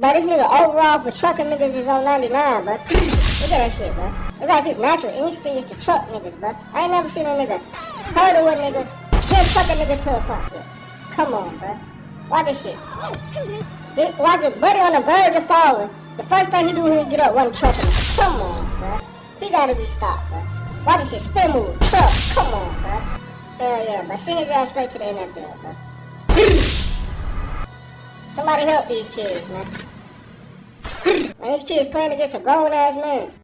But this nigga overall for trucking niggas is on 99, bro. Look at that shit, bro. It's like his natural instinct is to truck niggas, bro. I ain't never seen a nigga hurdle with niggas, then truck a nigga to a front flip. Come on, bro. Watch this shit. Watch it, buddy on the verge of falling. The first thing he do when he get up, run trucking him. Come on, bro. He gotta be stopped, bro. Watch this shit, spin move, truck. Come on, bro. Hell yeah, bro. Send his ass straight to the NFL, bro. Somebody help these kids, man. Man, these kids playing against a grown ass man.